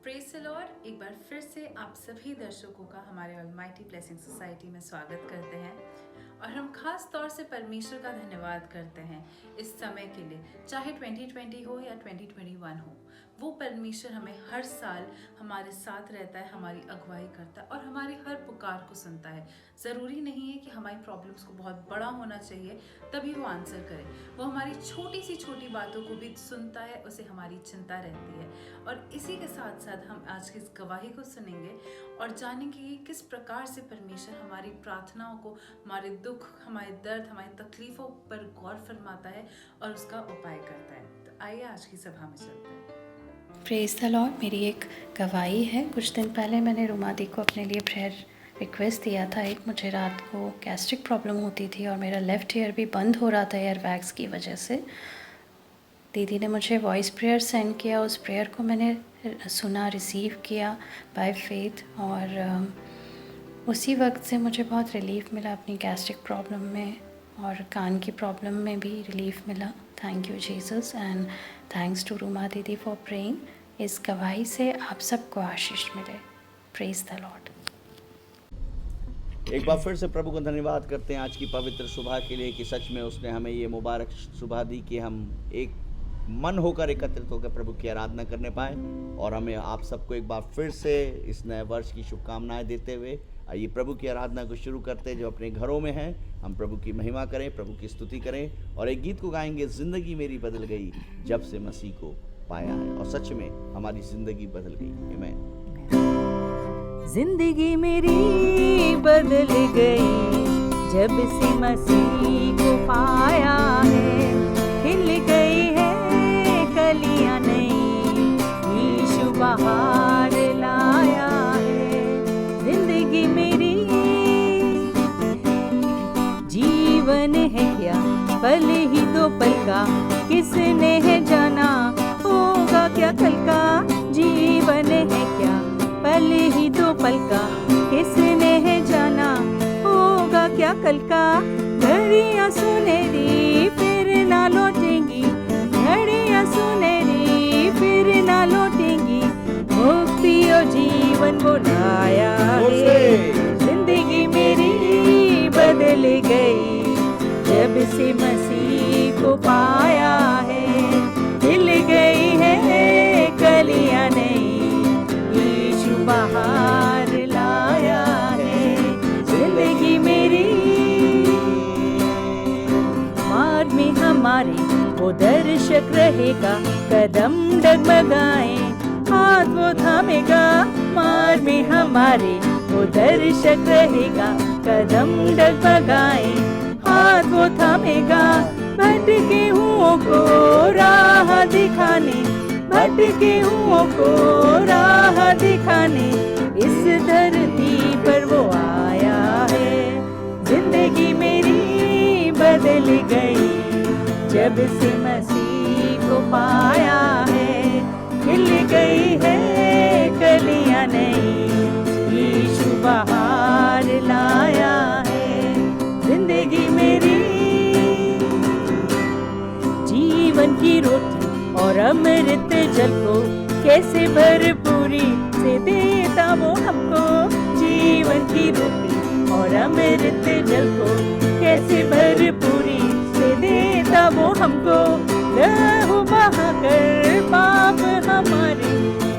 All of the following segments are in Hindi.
Praise the Lord. एक बार फिर से आप सभी दर्शकों का हमारे ऑलमाइटी ब्लेसिंग सोसाइटी में स्वागत करते हैं और हम खास तौर से परमेश्वर का धन्यवाद करते हैं इस समय के लिए। चाहे 2020 हो या 2021 हो, वो परमेश्वर हमें हर साल हमारे साथ रहता है, हमारी अगुवाई करता है और हमारी हर पुकार को सुनता है। ज़रूरी नहीं है कि हमारी प्रॉब्लम्स को बहुत बड़ा होना चाहिए तभी वो आंसर करे। वो हमारी छोटी सी छोटी बातों को भी सुनता है, उसे हमारी चिंता रहती है। और इसी के साथ साथ हम आज की इस गवाही को सुनेंगे और जानेंगे कि किस प्रकार से परमेश्वर हमारी प्रार्थनाओं को, हमारे दुख, हमारे दर्द, हमारी तकलीफ़ों पर गौर फरमाता है और उसका उपाय करता है। तो आइए आज की सभा में चलते हैं। Praise the Lord. मेरी एक गवाही है। कुछ दिन पहले मैंने रुमा दी को अपने लिए प्रेयर रिक्वेस्ट दिया था। मुझे रात को गैस्ट्रिक प्रॉब्लम होती थी और मेरा लेफ़्ट ईयर भी बंद हो रहा था एयर बैग्स की वजह से। दीदी ने मुझे वॉइस प्रेयर सेंड किया, उस प्रेयर को मैंने सुना, रिसीव किया बाय फेथ और उसी वक्त से मुझे बहुत रिलीफ मिला अपनी गैस्ट्रिक प्रॉब्लम में और कान की प्रॉब्लम में भी रिलीफ मिला। Thank you Jesus and thanks to Ruma दीदी फॉर प्रेइंग। इस गवाही से आप सबको आशीष मिले। Praise the Lord. एक बार फिर से प्रभु को धन्यवाद करते हैं आज की पवित्र सुबह के लिए कि सच में उसने हमें ये मुबारक सुबह दी कि हम एक मन होकर एकत्रित होकर प्रभु की आराधना करने पाए। और हमें आप सबको एक बार फिर से इस नए वर्ष की शुभकामनाएं देते हुए आइए प्रभु की आराधना को शुरू करते हैं। जो अपने घरों में हैं, हम प्रभु की महिमा करें, प्रभु की स्तुति करें और एक गीत को गाएंगे, ज़िंदगी मेरी बदल गई जब से मसीह को पाया है। और सच में हमारी ज़िंदगी बदल गई। आमीन। जिंदगी मेरी बदल गई जब से मसीह को पाया है। खिल गई है कलियां नई, यीशु बहार लाया है। जिंदगी मेरी जीवन है क्या पल ही दो पल का, किसने है जाना होगा क्या कल का। जीवन है क्या पल ही दो पल का, किसने है जाना होगा क्या कल का। घड़ियां सुनहरी फिर ना लौटेंगी, घड़ियां सुनहरी फिर ना लौटेंगी। मुक्ति और जीवन वो लाया है। जिंदगी मेरी बदल गई जब से मसीह को पाया है। हिल गई है कलियां नई, बाहर लाया है। जिंदगी मेरी मार में हमारे वो दर्शक रहेगा, कदम डगमगाए हाथ वो थामेगा। मार में हमारे वो दर्शक रहेगा, कदम डगमगाए हाथ वो थामेगा। भटके हुओं को राह दिखाने, भटके हुओं को राह दिखाने इस धरती पर वो आया है। जिंदगी मेरी बदल गई जब से मसीह को पाया है। खिल गई है कलियां नई, यीशु बहार लाया है। जिंदगी मेरी जीवन की रोटी और अमृत जल को कैसे भरपूरी से देता वो हमको। जीवन की रोटी और अमृत जल को कैसे भरपूरी से देता वो हमको। लहू बहाकर पाप हमारे,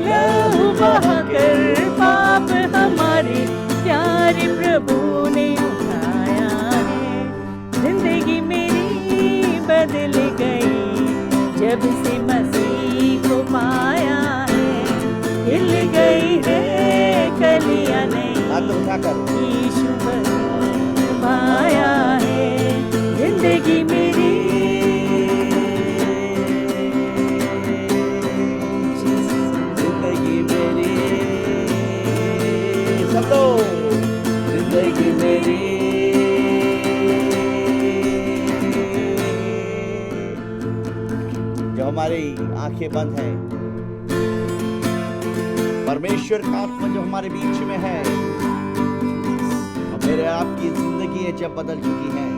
लहू बहाकर पाप हमारे प्यारे प्रभु ने उठाया है। जिंदगी मेरी बदल गई जब से मसीह को पाया है। हिल गई है कलियां नई, यीशु पाया है। जिंदगी मेरी जिंदगी मेरी सब लोग, जिंदगी मेरी जो हमारी आंखें बंद हैं, परमेश्वर का आत्मा जो हमारे बीच में है और मेरे आपकी जिंदगी जब बदल चुकी है,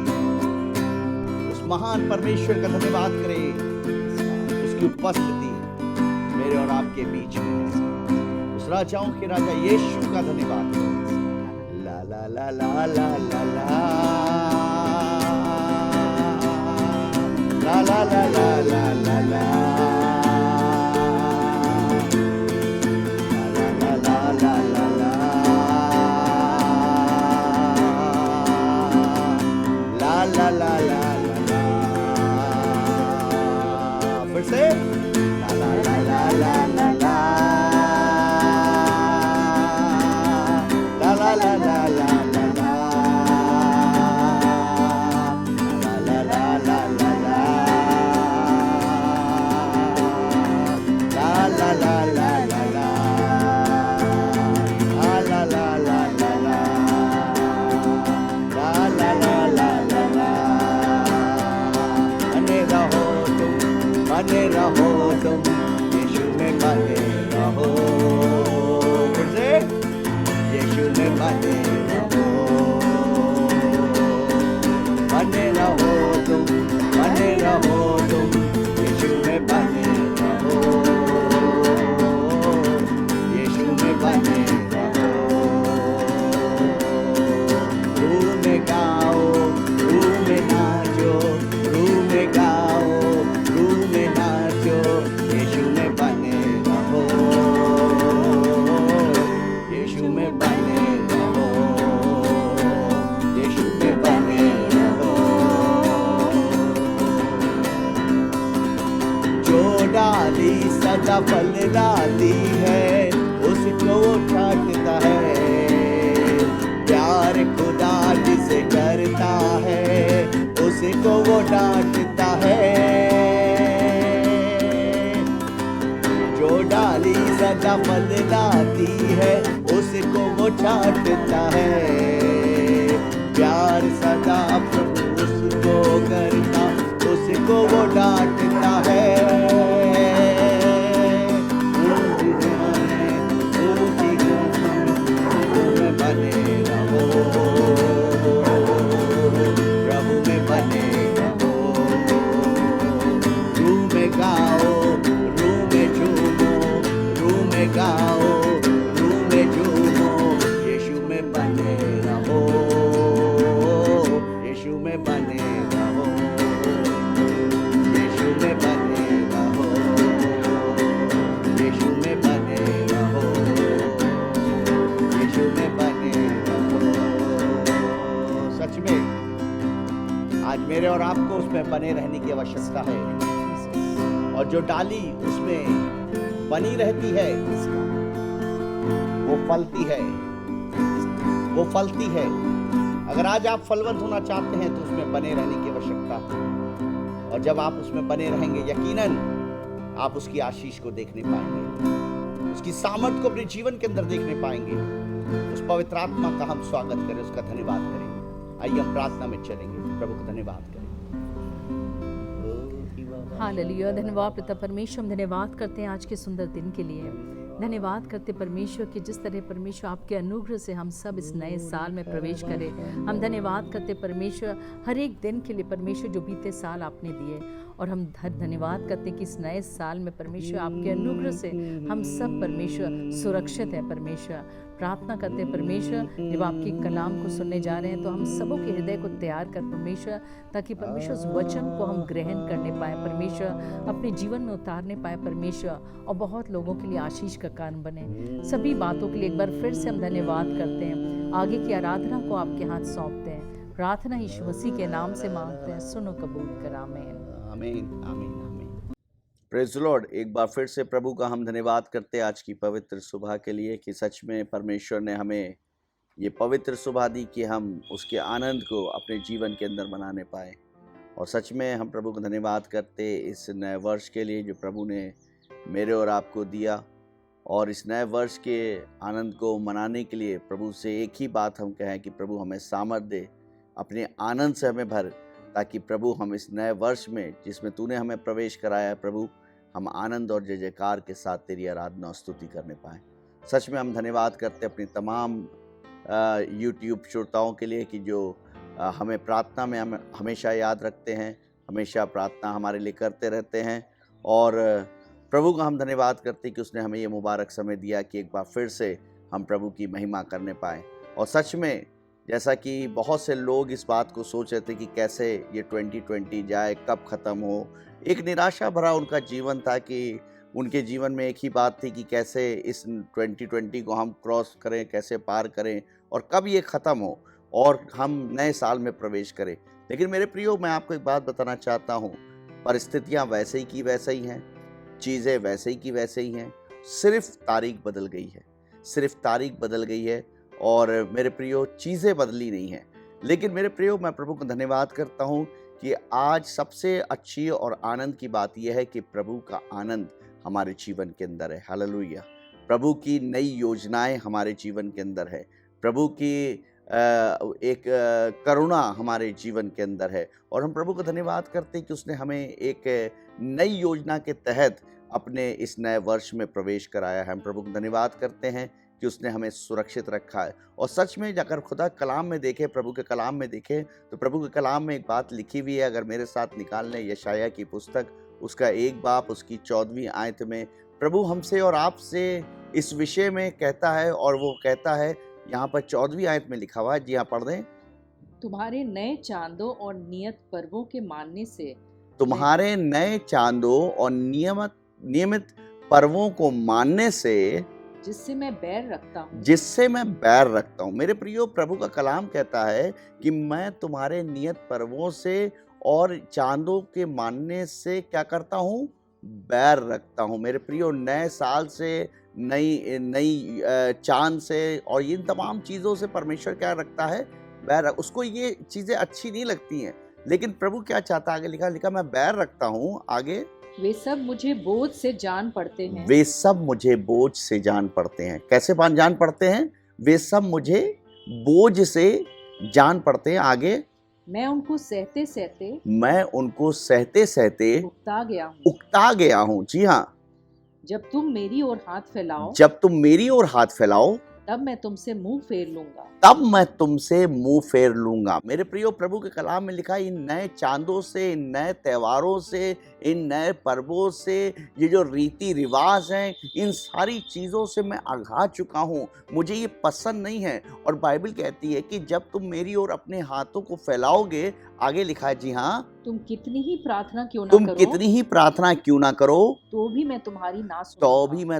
उस महान परमेश्वर का धन्यवाद करें। उसकी उपस्थिति मेरे और आपके बीच में है। उस राजाओं के राजा यीशु का धन्यवाद करो। ला ला ला ला ला ला ला ला ला ला ला ला ला ला ला ला ला ला, फिर से ला ला ला ला ला ला ला ला ला ला ला ला बने रहो तुम यीशु में बने रहो, फिर से यीशु में बने रहो, बने रहो तुम, बने रहो तुम यीशु में बने रहो, यीशु में बने रहो। रूह में गाओ, रूह में नाचो, रूह में गाओ, यीशु में बने रहो, यीशु में बने रहो, यीशु में बने रहो। जो डाली सदा फल लाती है उसको वो छांटता है, प्यार खुदा जिसे करता है उसको वो डांटता है। जो डाली सदा फल लाती है उसको वो छांटता है, प्यार सदा प्रभु उसको करता उसको वो डांटता है। बने रहो, प्रभु में बने रहो, रूह में गाओ, रूह में झूमो, रूह में गाओ, रूह में झूमो, यीशु में बने रहो, यीशु में बने रहो, यीशु में बने रहो, यीशु में बने रहो, यीशु में बने रहो। सच में आज मेरे और आपको उसमें बने रहने की आवश्यकता है, और जो डाली उसमें बनी रहती है वो फलती है, वो फलती है। अगर आज आप फलवंत होना चाहते हैं तो उसमें बने रहने की आवश्यकता है, और जब आप उसमें बने रहेंगे यकीनन आप उसकी आशीष को देखने पाएंगे, उसकी सामर्थ को अपने जीवन के अंदर देखने पाएंगे। उस पवित्र आत्मा का हम स्वागत करें, उसका धन्यवाद करें। आइए हम प्रार्थना में चलेंगे, प्रभु का धन्यवाद करें। हालेलुया। धन्यवाद पिता परमेश्वर, हम धन्यवाद करते हैं आज के सुंदर दिन के लिए। धन्यवाद करते परमेश्वर कि जिस तरह परमेश्वर आपके अनुग्रह से हम सब इस नए साल में प्रवेश करें। हम धन्यवाद करते परमेश्वर हर एक दिन के लिए परमेश्वर जो बीते साल आपने दिए, और हम धन्यवाद करते हैं कि इस नए साल में परमेश्वर आपके अनुग्रह से हम सब परमेश्वर सुरक्षित है। परमेश्वर प्रार्थना करते हैं परमेश्वर जब आपकी कलाम को सुनने जा रहे हैं तो हम सबों के हृदय को तैयार कर परमेश्वर, ताकि परमेश्वर उस वचन को हम ग्रहण करने पाए परमेश्वर, अपने जीवन में उतारने पाए परमेश्वर, और बहुत लोगों के लिए आशीष का कारण बने। सभी बातों के लिए एक बार फिर से हम धन्यवाद करते हैं। आगे की आराधना को आपके हाथ सौंपते हैं। प्रार्थना यीशु मसीह के नाम से मांगते हैं, सुनो कबूल कर। आमीन आमीन आमीन आमीन। Praise the Lord. एक बार फिर से प्रभु का हम धन्यवाद करते हैं आज की पवित्र सुबह के लिए, कि सच में परमेश्वर ने हमें ये पवित्र सुबह दी कि हम उसके आनंद को अपने जीवन के अंदर मनाने पाए। और सच में हम प्रभु का धन्यवाद करते इस नए वर्ष के लिए जो प्रभु ने मेरे और आपको दिया। और इस नए वर्ष के आनंद को मनाने के लिए प्रभु से एक ही बात हम कहें कि प्रभु हमें सामर्थ दे, अपने आनंद से हमें भर, ताकि प्रभु हम इस नए वर्ष में जिसमें तूने हमें प्रवेश कराया है प्रभु, हम आनंद और जय जयकार के साथ तेरी आराधना और स्तुति करने पाएँ। सच में हम धन्यवाद करते अपनी तमाम यूट्यूब श्रोताओं के लिए कि जो हमें प्रार्थना में हम हमेशा याद रखते हैं, हमेशा प्रार्थना हमारे लिए करते रहते हैं। और प्रभु का हम धन्यवाद करते हैं कि उसने हमें ये मुबारक समय दिया कि एक बार फिर से हम प्रभु की महिमा करने पाए। और सच में जैसा कि बहुत से लोग इस बात को सोच रहे थे कि कैसे ये 2020 जाए, कब ख़त्म हो, एक निराशा भरा उनका जीवन था कि उनके जीवन में एक ही बात थी कि कैसे इस 2020 को हम क्रॉस करें, कैसे पार करें और कब ये ख़त्म हो और हम नए साल में प्रवेश करें। लेकिन मेरे प्रियो, मैं आपको एक बात बताना चाहता हूँ, परिस्थितियाँ वैसे ही की वैसे ही हैं, चीज़ें वैसे ही की वैसे ही हैं, सिर्फ तारीख बदल गई है, सिर्फ तारीख बदल गई है और मेरे प्रियो चीज़ें बदली नहीं हैं। लेकिन मेरे प्रियो, मैं प्रभु को धन्यवाद करता हूँ कि आज सबसे अच्छी और आनंद की बात यह है कि प्रभु का आनंद हमारे जीवन के अंदर है। हालेलुया। प्रभु की नई योजनाएं हमारे जीवन के अंदर है, प्रभु की एक करुणा हमारे जीवन के अंदर है और हम प्रभु को धन्यवाद करते हैं कि उसने हमें एक नई योजना के तहत अपने इस नए वर्ष में प्रवेश कराया है। हम प्रभु को धन्यवाद करते हैं कि उसने हमें सुरक्षित रखा है। और सच में अगर खुदा कलाम में देखें, प्रभु के कलाम में देखें, तो प्रभु के कलाम में एक बात लिखी हुई है। अगर मेरे साथ निकाल लें यशायाह की पुस्तक, उसका 1 बाब, उसकी 14वीं आयत में प्रभु हमसे और आपसे इस विषय में कहता है और वो कहता है, यहाँ पर 14वीं आयत में लिखा हुआ है, जी हाँ पढ़ दें। तुम्हारे नए चांदों और नियत पर्वों के मानने से, तुम्हारे नए चांदों और नियमित पर्वों को मानने से, जिससे मैं बैर रखता हूँ, जिससे मैं बैर रखता हूँ। मेरे प्रियो, प्रभु का कलाम कहता है कि मैं तुम्हारे नियत पर्वों से और चांदों के मानने से क्या करता हूँ? बैर रखता हूँ। मेरे प्रियो, नए साल से, नई चांद से और इन तमाम चीज़ों से परमेश्वर क्या रखता है? बैर। उसको ये चीज़ें अच्छी नहीं लगती हैं, लेकिन प्रभु क्या चाहता है? आगे लिखा मैं बैर रखता हूँ। आगे, वे सब मुझे बोझ से जान पड़ते हैं। वे सब मुझे बोझ से जान पड़ते हैं। कैसे जान पड़ते हैं? वे सब मुझे बोझ से जान पड़ते हैं। आगे, मैं उनको सहते सहते उकता गया हूँ। जी हाँ, जब तुम मेरी ओर हाथ फैलाओ, तब मैं तुमसे मुंह फेर लूंगा। मेरे प्रियो, प्रभु के कलाम में लिखा है, इन नए चांदों से, इन नए त्योहारों से, इन नए पर्वों से, ये जो रीति रिवाज हैं, इन सारी चीज़ों से मैं आघा चुका हूँ। मुझे ये पसंद नहीं है। और बाइबल कहती है कि जब तुम मेरी ओर अपने हाथों को फैलाओगे, आगे लिखा है, जी हाँ, तुम कितनी ही प्रार्थना क्यों ना करो, तो भी मैं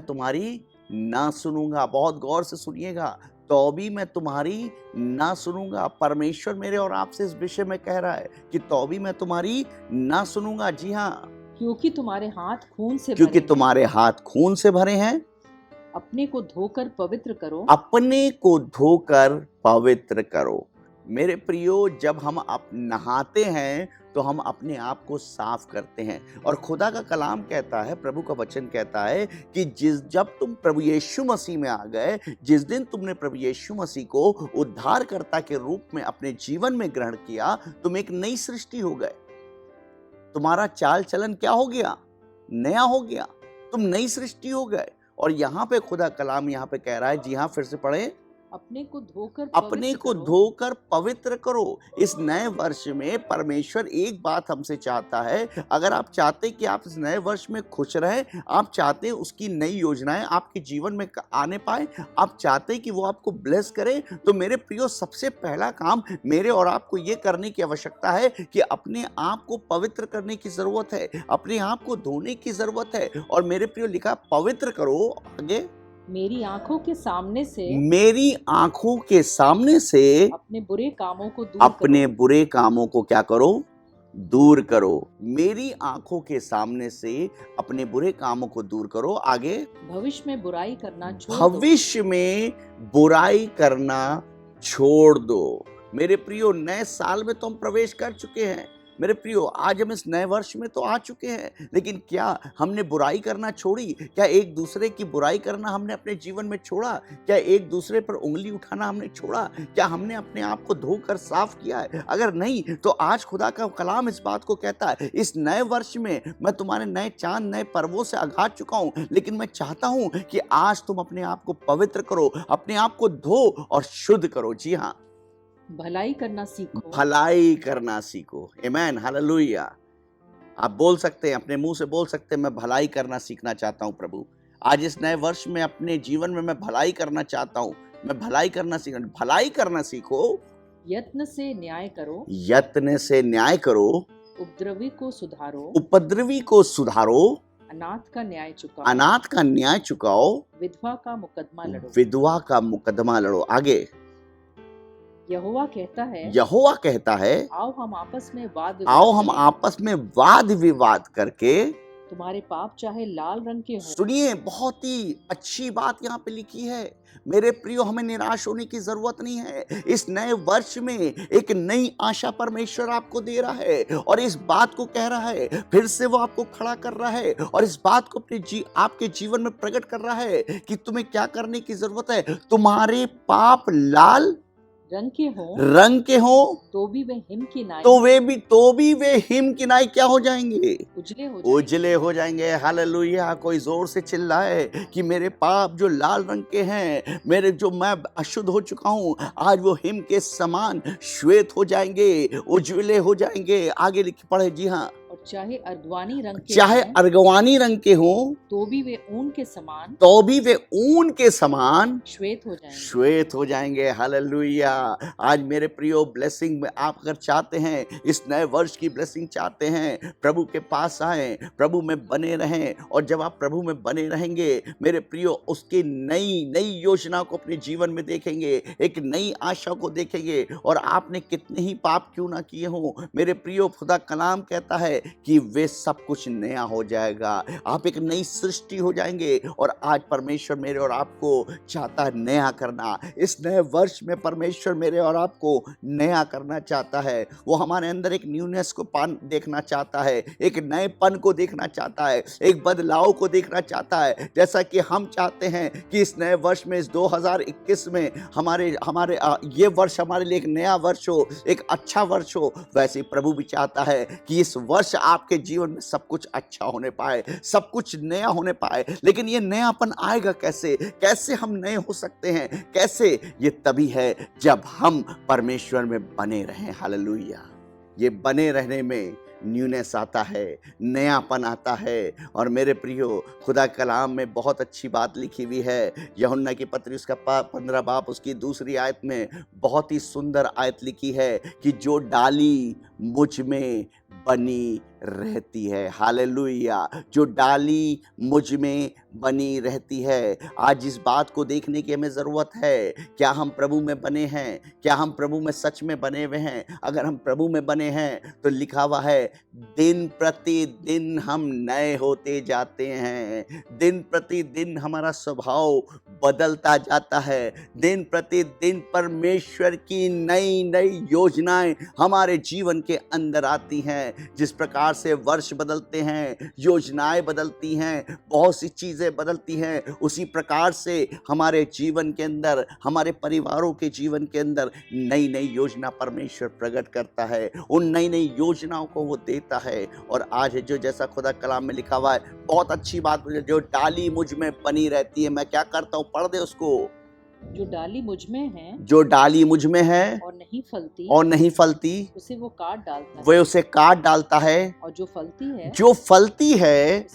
तुम्हारी ना सुनूंगा। बहुत गौर से सुनिएगा, तो भी मैं तुम्हारी ना सुनूंगा। परमेश्वर मेरे और आपसे इस विषय में कह रहा है कि तो भी मैं तुम्हारी ना सुनूंगा। जी हाँ, क्योंकि तुम्हारे हाथ खून से भरे हैं। अपने को धोकर पवित्र करो। मेरे प्रियो, जब हम नहाते हैं तो हम अपने आप को साफ करते हैं। और खुदा का कलाम कहता है, प्रभु का वचन कहता है कि जब तुम प्रभु यीशु मसीह में आ गए, जिस दिन तुमने प्रभु यीशु मसीह को उद्धारकर्ता के रूप में अपने जीवन में ग्रहण किया, तुम एक नई सृष्टि हो गए। तुम्हारा चाल चलन क्या हो गया? नया हो गया। तुम नई सृष्टि हो गए। और यहाँ पे खुदा कलाम यहाँ पे कह रहा है, जी हाँ, फिर से पढ़े, अपने को धोकर पवित्र करो। इस नए वर्ष में परमेश्वर एक बात हमसे चाहता है। अगर आप चाहते कि आप इस नए वर्ष में खुश रहें, आप चाहते उसकी नई योजनाएं आपके जीवन में आने पाए, आप चाहते कि वो आपको ब्लेस करे, तो मेरे प्रियो, सबसे पहला काम मेरे और आपको ये करने की आवश्यकता है कि अपने आप को पवित्र करने की जरूरत है, अपने आप को धोने की जरूरत है। और मेरे प्रियो, लिखा पवित्र करो। आगे, मेरी आंखों के सामने से अपने बुरे कामों को क्या करो? दूर करो। मेरी आंखों के सामने से अपने बुरे कामों को दूर करो। आगे, भविष्य में बुराई करना छोड़ दो। मेरे प्रियो, नए साल में तो हम प्रवेश कर चुके हैं। मेरे प्रियो, आज हम इस नए वर्ष में तो आ चुके हैं, लेकिन क्या हमने बुराई करना छोड़ी? क्या एक दूसरे की बुराई करना हमने अपने जीवन में छोड़ा? क्या एक दूसरे पर उंगली उठाना हमने छोड़ा? क्या हमने अपने आप को धोकर साफ किया है? अगर नहीं, तो आज खुदा का कलाम इस बात को कहता है, इस नए वर्ष में मैं तुम्हारे नए चांद, नए पर्वों से आघात चुका हूं, लेकिन मैं चाहता हूं कि आज तुम अपने आप को पवित्र करो, अपने आप को धो और शुद्ध करो। जी हाँ, भलाई करना सीखो। आमेन, हालेलुया। आप बोल सकते हैं, अपने मुंह से बोल सकते हैं, मैं भलाई करना सीखना चाहता हूँ प्रभु। आज इस नए वर्ष में अपने जीवन में मैं भलाई करना चाहता हूँ, मैं भलाई करना सीखो। यत्न से न्याय करो, यत्न से न्याय करो, उपद्रवी को सुधारो, उपद्रवी को सुधारो, अनाथ का न्याय चुकाओ, अनाथ का न्याय चुकाओ, विधवा का मुकदमा लड़ो। विधवा का मुकदमा लड़ो। आगे यहोवा कहता है, यहोवा कहता है, आओ हम आपस में वाद विवाद करके तुम्हारे पाप चाहे लाल रंग के हो। सुनिए, बहुत ही अच्छी बात यहाँ पे लिखी है। मेरे प्रियो, हमें निराश होने की जरूरत नहीं है। इस नए वर्ष में एक नई आशा परमेश्वर आपको दे रहा है और इस बात को कह रहा है, फिर से वो आपको खड़ा कर रहा है और इस बात को आपके जीवन में प्रकट कर रहा है कि तुम्हें क्या करने की जरूरत है। तुम्हारे पाप लाल रंग के हो तो भी वे हिम की नाई क्या हो जाएंगे? उजले हो जाएंगे। हालेलुया। कोई जोर से चिल्लाए कि मेरे पाप जो लाल रंग के हैं, मेरे जो मैं अशुद्ध हो चुका हूँ, आज वो हिम के समान श्वेत हो जाएंगे, उजले हो जाएंगे। आगे लिख पढ़े। जी हाँ। और चाहे अर्गवानी रंग के हो तो भी वे ऊन के समान श्वेत हो जाएंगे। हालेलुया। आज मेरे प्रियो, ब्लेसिंग में आप अगर चाहते हैं, इस नए वर्ष की ब्लेसिंग चाहते हैं, प्रभु के पास आए, प्रभु में बने रहें। और जब आप प्रभु में बने रहेंगे मेरे प्रियो, उसकी नई योजना को अपने जीवन में देखेंगे, एक नई आशा को देखेंगे। और आपने कितने ही पाप क्यों ना किए हो मेरे प्रियो, खुदा कलाम कहता है कि वे सब कुछ नया हो जाएगा। आप एक नई सृष्टि हो जाएंगे। और आज परमेश्वर मेरे और आपको चाहता है नया करना। इस नए वर्ष में परमेश्वर मेरे और आपको नया करना चाहता है। वो हमारे अंदर एक न्यूनेस को देखना चाहता है, एक नएपन को देखना चाहता है, एक बदलाव को देखना चाहता है। जैसा कि हम चाहते हैं कि इस नए वर्ष में, इस 2021 में हमारे ये वर्ष हमारे लिए एक नया वर्ष हो, एक अच्छा वर्ष हो, वैसे ही प्रभु भी चाहता है कि इस वर्ष आपके जीवन में सब कुछ अच्छा होने पाए, सब कुछ नया होने पाए। लेकिन ये नयापन आएगा कैसे हम नए हो सकते हैं? कैसे? ये तभी है जब हम परमेश्वर में बने रहें। हालेलुया। ये बने रहने में न्यूनेस आता है, नयापन आता है। और मेरे प्रियो, खुदा कलाम में बहुत अच्छी बात लिखी हुई है। यूहन्ना की पत्री उसका 15 बाब उसकी 2 आयत में बहुत ही सुंदर आयत लिखी है कि जो डाली मुझ में बनी रहती है। हालेलुया। जो डाली मुझ में बनी रहती है। आज इस बात को देखने की हमें ज़रूरत है, क्या हम प्रभु में बने हैं? क्या हम प्रभु में सच में बने हुए हैं? अगर हम प्रभु में बने हैं तो लिखा हुआ है, दिन प्रतिदिन हम नए होते जाते हैं। दिन प्रतिदिन हमारा स्वभाव बदलता जाता है। दिन प्रतिदिन परमेश्वर की नई योजनाएं हमारे जीवन के अंदर आती हैं। जिस प्रकार से वर्ष बदलते हैं, योजनाएं बदलती हैं, बहुत सी चीजें बदलती हैं, उसी प्रकार से हमारे जीवन के अंदर, हमारे परिवारों के जीवन के अंदर नई योजना परमेश्वर प्रकट करता है। उन नई योजनाओं को वो देता है। और आज जो जैसा खुदा कलाम में लिखा हुआ है, बहुत अच्छी बात, जो डाली मुझ में बनी रहती है, मैं क्या करता हूँ, पढ़ दे उसको। जो डाली मुझ में है और नहीं फलती उसे वो काट डालता है। वे उसे काट डालता है। और जो फलती है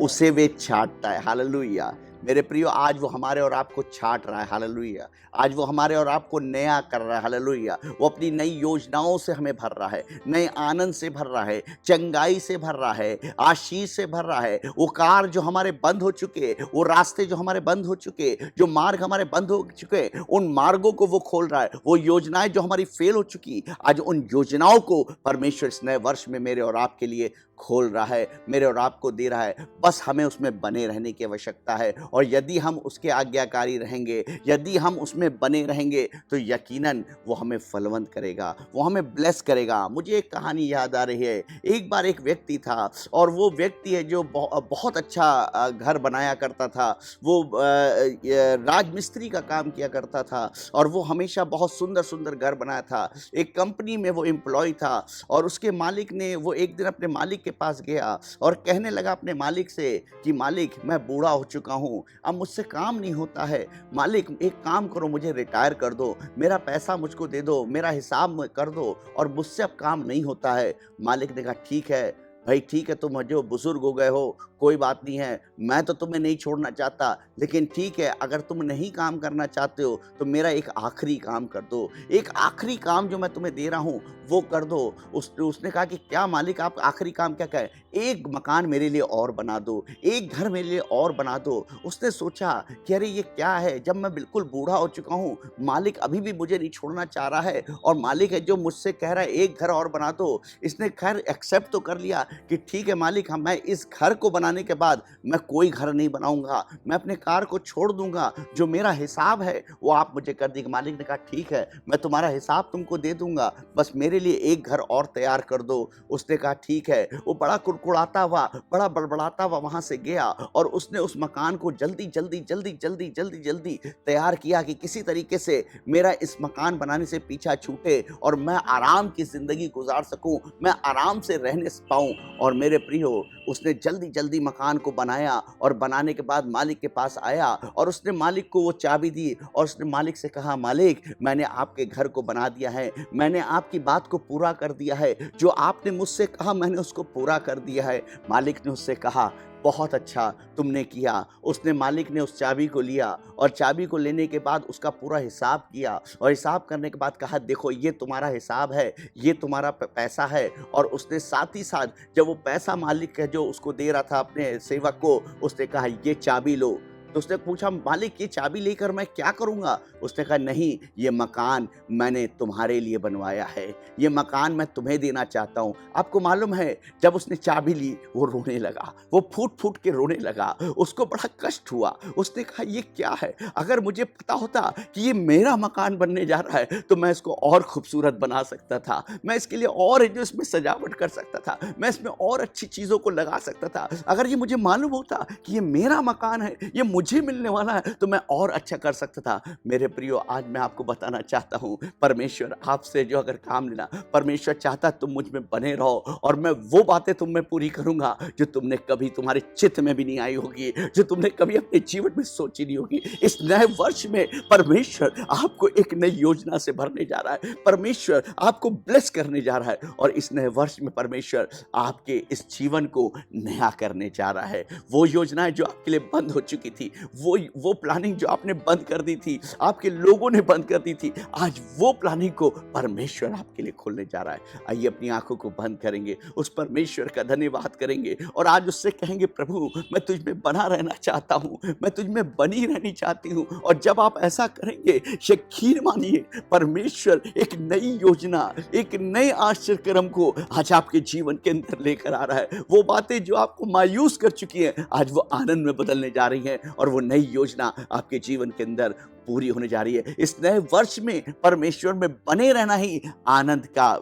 उसे वे छांटता है। हालेलुया। मेरे प्रियो, आज वो हमारे और आपको छांट रहा है। हालेलुया। आज वो हमारे और आपको नया कर रहा है। हालेलुया। वो अपनी नई योजनाओं से हमें भर रहा है, नए आनंद से भर रहा है, चंगाई से भर रहा है, आशीष से भर रहा है। वो कार जो हमारे बंद हो चुके, वो रास्ते जो हमारे बंद हो चुके, जो मार्ग हमारे बंद हो चुके, उन मार्गों को वो खोल रहा है। वो योजनाएं जो हमारी फेल हो चुकी, आज उन योजनाओं को परमेश्वर इस नए वर्ष में मेरे और आपके लिए खोल रहा है, मेरे और आपको दे रहा है। बस हमें उसमें बने रहने की आवश्यकता है। और यदि हम उसके आज्ञाकारी रहेंगे, यदि हम उसमें बने रहेंगे, तो यकीनन वो हमें फलवंत करेगा, वो हमें ब्लेस करेगा। मुझे एक कहानी याद आ रही है। एक बार एक व्यक्ति था, और वो व्यक्ति है जो बहुत अच्छा घर बनाया करता था। वो राजमिस्त्री का काम किया करता था, और वो हमेशा बहुत सुंदर घर बनाया था। एक कंपनी में वो एम्प्लॉय था, और उसके मालिक ने, वो एक दिन अपने मालिक के पास गया और कहने लगा अपने मालिक से कि मालिक, मैं बूढ़ा हो चुका हूं, अब मुझसे काम नहीं होता है। मालिक, एक काम करो, मुझे रिटायर कर दो, मेरा पैसा मुझको दे दो, मेरा हिसाब कर दो, और मुझसे अब काम नहीं होता है। मालिक ने कहा, ठीक है, भाई ठीक है, तुम जो बुजुर्ग हो गए हो, कोई बात नहीं है, मैं तो तुम्हें नहीं छोड़ना चाहता, लेकिन ठीक है, अगर तुम नहीं काम करना चाहते हो तो मेरा एक आखिरी काम कर दो, एक आखिरी काम जो मैं तुम्हें दे रहा हूँ वो कर दो। उसने कहा कि क्या मालिक, आप आखिरी काम क्या कहें? एक मकान मेरे लिए और बना दो, एक घर मेरे लिए और बना दो। उसने सोचा कि अरे ये क्या है, जब मैं बिल्कुल बूढ़ा हो चुका हूँ, मालिक अभी भी मुझे नहीं छोड़ना चाह रहा है, और मालिक है जो मुझसे कह रहा है एक घर और बना दो। इसने खैर एक्सेप्ट तो कर लिया कि ठीक है मालिक, मैं इस घर को बनाने के बाद मैं कोई घर नहीं बनाऊंगा, मैं अपने कार को छोड़ दूंगा, जो मेरा हिसाब है वो आप मुझे कर देंगे। मालिक ने कहा ठीक है, मैं तुम्हारा हिसाब तुमको दे दूंगा, बस मेरे लिए एक घर और तैयार कर दो। उसने कहा ठीक है। वो बड़ा कुड़कुड़ाता हुआ, बड़ा बड़बड़ाता हुआ वहां से गया, और उसने उस मकान को जल्दी जल्दी जल्दी जल्दी जल्दी जल्दी तैयार किया कि किसी तरीके से मेरा इस मकान बनाने से पीछा छूटे और मैं आराम की जिंदगी गुजार सकूं, मैं आराम से रहने पाऊं। और मेरे प्रियो, उसने जल्दी जल्दी मकान को बनाया, और बनाने के बाद मालिक के पास आया और उसने मालिक को वो चाबी दी, और उसने मालिक से कहा मालिक, मैंने आपके घर को बना दिया है, मैंने आपकी बात को पूरा कर दिया है, जो आपने मुझसे कहा मैंने उसको पूरा कर दिया है। मालिक ने उससे कहा बहुत अच्छा तुमने किया। उसने मालिक ने उस चाबी को लिया, और चाबी को लेने के बाद उसका पूरा हिसाब किया, और हिसाब करने के बाद कहा देखो ये तुम्हारा हिसाब है, ये तुम्हारा पैसा है। और उसने साथ ही साथ जब वो पैसा मालिक का जो उसको दे रहा था अपने सेवक को, उसने कहा ये चाबी लो। तो उसने पूछा मालिक ये चाबी लेकर मैं क्या करूंगा? उसने कहा नहीं, ये मकान मैंने तुम्हारे लिए बनवाया है, ये मकान मैं तुम्हें देना चाहता हूँ। आपको मालूम है, जब उसने चाबी ली वो रोने लगा, वो फूट फूट के रोने लगा, उसको बड़ा कष्ट हुआ। उसने कहा ये क्या है, अगर मुझे पता होता कि ये मेरा मकान बनने जा रहा है तो मैं इसको और खूबसूरत बना सकता था, मैं इसके लिए और जो इसमें सजावट कर सकता था, मैं इसमें और अच्छी चीज़ों को लगा सकता था। अगर ये मुझे मालूम होता कि ये मेरा मकान है, ये मुझे मिलने वाला है, तो मैं और अच्छा कर सकता था। मेरे प्रियो, आज मैं आपको बताना चाहता हूँ, परमेश्वर आपसे जो अगर काम लेना, परमेश्वर चाहता तुम मुझ में बने रहो, और मैं वो बातें तुम में पूरी करूंगा जो तुमने कभी तुम्हारे चित्त में भी नहीं आई होगी, जो तुमने कभी अपने जीवन में सोची नहीं होगी। इस नए वर्ष में परमेश्वर आपको एक नई योजना से भरने जा रहा है, परमेश्वर आपको ब्लेस करने जा रहा है, और इस नए वर्ष में परमेश्वर आपके इस जीवन को नया करने जा रहा है। वो योजनाएं जो आपके लिए बंद हो चुकी थी, वो प्लानिंग जो आपने बंद कर दी थी, आपके लोगों ने बंद कर दी थी, आज वो प्लानिंग को परमेश्वर आपके लिए खोलने जा रहा है। आइए अपनी आंखों को बंद करेंगे, उस परमेश्वर का धन्यवाद करेंगे, और आज उससे कहेंगे प्रभु मैं तुझ में बना रहना चाहता हूँ, मैं तुझ में बनी रहनी चाहती हूँ। और जब आप ऐसा करेंगे, यकीन मानिए परमेश्वर एक नई योजना, एक नए आश्चर्य क्रम को आज आपके जीवन के अंदर लेकर आ रहा है। वो बातें जो आपको मायूस कर चुकी हैं, आज वो आनंद में बदलने जा रही हैं, और वो नई योजना आपके जीवन के अंदर पूरी होने जा रही है। इस नए वर्ष में परमेश्वर में बने रहना ही आनंद का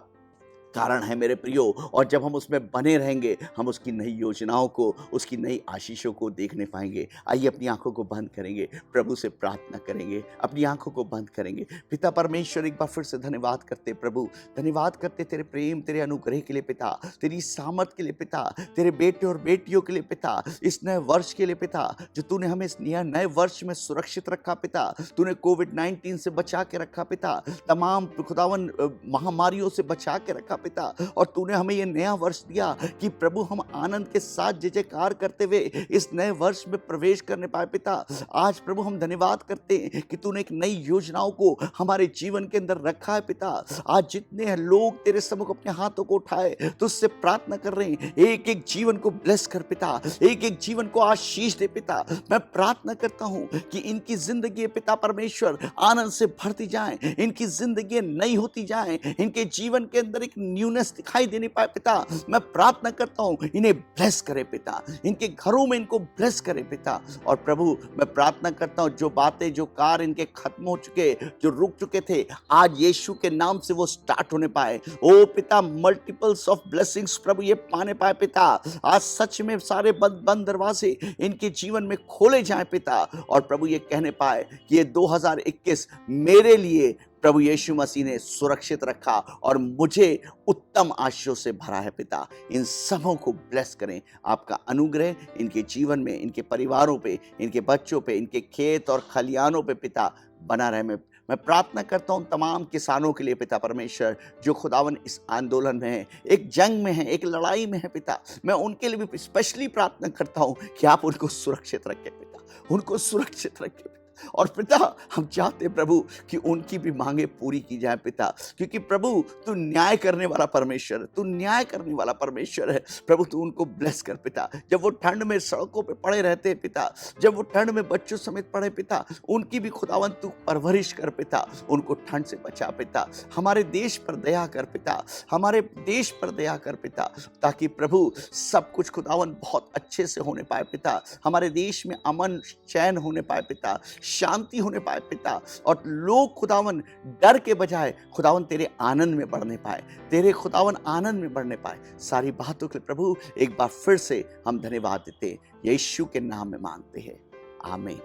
कारण है मेरे प्रियो, और जब हम उसमें बने रहेंगे, हम उसकी नई योजनाओं को, उसकी नई आशीषों को देखने पाएंगे। आइए अपनी आंखों को बंद करेंगे, प्रभु से प्रार्थना करेंगे, अपनी आंखों को बंद करेंगे। पिता परमेश्वर, एक बार फिर से धन्यवाद करते प्रभु, धन्यवाद करते तेरे प्रेम, तेरे अनुग्रह के लिए पिता, तेरी सामर्थ के लिए पिता, तेरे बेटे और बेटियों के लिए पिता, इस नए वर्ष के लिए पिता, जो तूने हमें इस नए वर्ष में सुरक्षित रखा पिता, तूने कोविड-19 से बचा के रखा पिता, तमाम खुदावन महामारियों से बचा के रखा पिता, और तूने हमें ये नया वर्ष दिया कि प्रभु हम आनंद के साथ जय जयकार करते हुए इस नए वर्ष में प्रवेश करने पाए पिता। आज प्रभु हम धन्यवाद करते हैं कि तूने एक नई योजनाओं को हमारे जीवन के अंदर रखा है पिता। आज जितने लोग तेरे सम्मुख अपने हाथों को उठाए तुझसे प्रार्थना कर रहे हैं, एक एक जीवन को ब्लेस कर पिता, एक एक जीवन को आशीष दे पिता। मैं प्रार्थना करता हूं कि इनकी जिंदगी पिता परमेश्वर आनंद से भरती जाए, इनकी जिंदगी नई होती जाए, इनके जीवन के अंदर एक न्यूनेस दिखाई देने पाए पिता। मैं प्रार्थना करता हूं इन्हें ब्लेस करे पिता, इनके घरों में इनको ब्लेस करे पिता। और प्रभु मैं प्रार्थना करता हूं जो बातें, जो कार्य इनके खत्म हो चुके, जो रुक चुके थे, आज यीशु के नाम से वो स्टार्ट होने पाए। ओ पिता, मल्टीपल्स ऑफ ब्लेसिंग्स प्रभु ये पाने पाए पिता। आज सच में सारे बंद दरवाजे इनके जीवन में खोले जाएं पिता, और प्रभु ये कहने पाए कि ये 2021 मेरे लिए प्रभु यीशु मसीह ने सुरक्षित रखा और मुझे उत्तम आशीषों से भरा है पिता। इन सबों को ब्लेस करें, आपका अनुग्रह इनके जीवन में, इनके परिवारों पे, इनके बच्चों पे, इनके खेत और खलियानों पे पिता बना रहे। मैं मैं प्रार्थना करता हूँ तमाम किसानों के लिए पिता परमेश्वर, जो खुदावन इस आंदोलन में है, एक जंग में है, एक लड़ाई में है पिता। मैं उनके लिए भी स्पेशली प्रार्थना करता हूँ कि आप उनको सुरक्षित रखें पिता, उनको सुरक्षित रखें। और पिता हम चाहते प्रभु कि उनकी भी मांगे पूरी की जाए पिता, क्योंकि प्रभु तू न्याय करने वाला परमेश्वर है, तू न्याय करने वाला परमेश्वर है। प्रभु तू उनको ब्लेस कर पिता। जब वो ठंड में सड़कों पे पड़े रहते हैं पिता, जब वो ठंड में बच्चों समेत पड़े पिता, उनकी भी खुदावन तू परवरिश कर पिता, उनको ठंड से बचा पिता। हमारे देश पर दया कर पिता, हमारे देश पर दया कर पिता, ताकि प्रभु सब कुछ खुदावन बहुत अच्छे से होने पाए पिता। हमारे देश में अमन चैन होने पाए पिता, शांति होने पाए पिता, और लोग खुदावन डर के बजाय खुदावन तेरे आनंद में बढ़ने पाए, तेरे खुदावन आनंद में बढ़ने पाए। सारी बातों के लिए प्रभु एक बार फिर से हम धन्यवाद देते हैं, यीशु के नाम में मांगते हैं, आमीन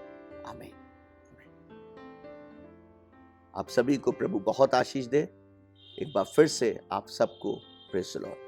आमीन। आप सभी को प्रभु बहुत आशीष दे। एक बार फिर से आप सबको प्रेज़ द लॉर्ड।